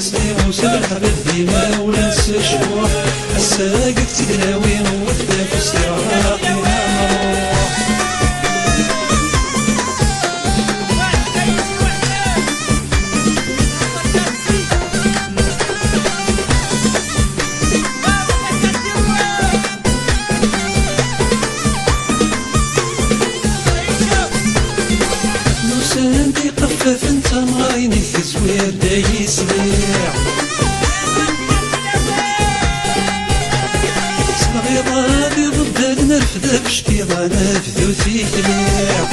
يسلي وسد الحبل ديما ولا نسى شبوح الساقف تدلاوي ووثب استراحي نروح نوساندي قفاف انت مغايني الزوير دايس ليع صغيرة ضد نرفد بشكيضة نفذو فيك ليع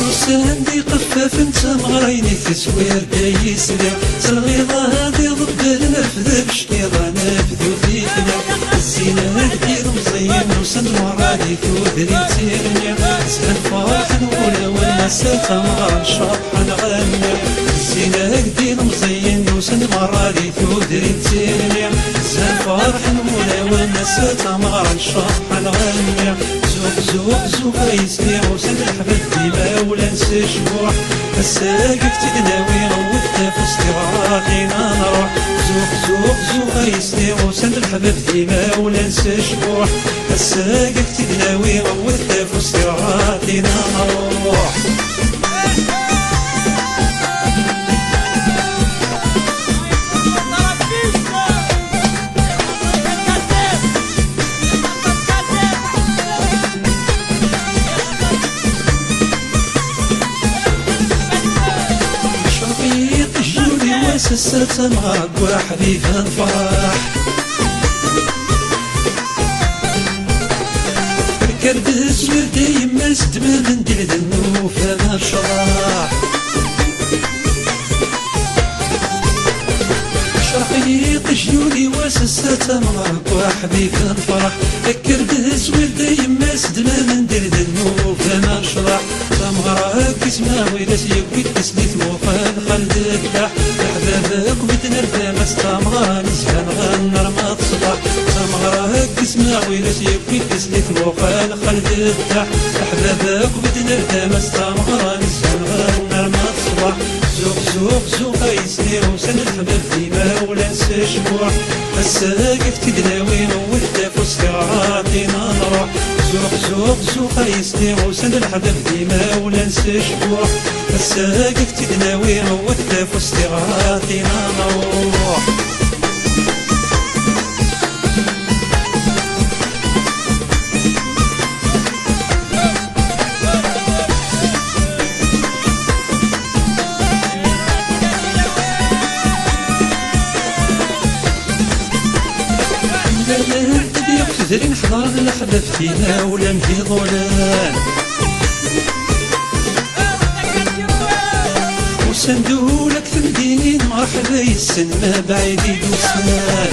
نوساندي قفاف انت مغايني الزوير دايس ليع صغيرة ضد نرفد بشكيضة نفذو فيك ليع الزينة كتير مزين وسند مرادي ثودري تيرني سهل فرح نقول والناس تمغى شرح نغني الزينة كتير مزين وسند مرادي ثودري تيرني سهل فرح نقول والناس تمغى شرح نغني زوق زوق زوق يسلي وسند الحبل ديما ولا نسى شبوح الساقف تدناوي وثب استراحينا نروح زوق زوق زوق يسلي وسند الحبل ديما ولا نسى شبوح الساقف تدناوي وثب استراحينا نروح سلسلة معك وحبيب الفرح كردس وردي مسد من دل ذنوف ما شرح شرقيط جيودي وسلسلة معك وحبيب الفرح كردس وردي مسد من دل ذنوف ما شرح تمغرك اسمه ويدس يبكي تسليت موفان خلد الدح أحبابك بتنرفى مستمغى نسفان غنر ما تصبح تمغرك اسمه ويدس يبكي تسليت موفان خلد الدح أحبابك بتنرفى مستمغى نسفان غنر ما تصبح زوق زوق زوق يسلي وسن الحباب ديما ولا نسى شبوح الساقف تدلاوي وثب استراحينا نروح زوق زوق زوق يسلي وسن الحباب ديما ولا نسى شبوح الساقف تدلاوي وثب استراحينا نروح تدرين حضار الأحباب فينا ولا مهي ظلان وسندولك تمدينين مرحبا يسن ما بعيد يدوسان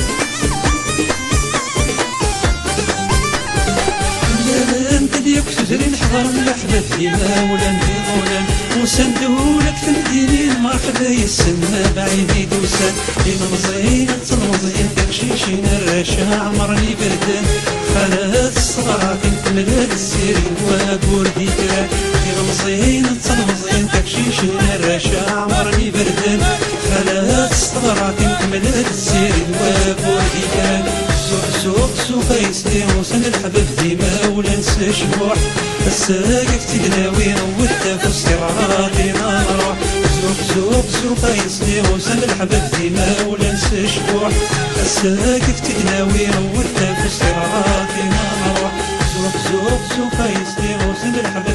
انت ديك تدرين حضار الأحباب فينا ولا مهي ظلان وسندولك تمدينين مرحبا يسن ما بعيد يدوسان المزين المزين تكشيشين الرشا عمرني بردان خالات الصغار تملى السيرين وقول ديكا المزين تكشيشين الرشا عمرني بردان خالات الصغار تملى السيرين وقول ديكا سوق سوق سوق يسلي وسن الحباب ديما ولا نسى شبوح الساقف تدلاوي وثب استراحينا نروح زوق زوق زوق يسلي وسن الحباب ديما ولا نسى شبوح الساقف تدلاوي وثب استراحينا نروح زوق زوق زوق يسلي وسن الحباب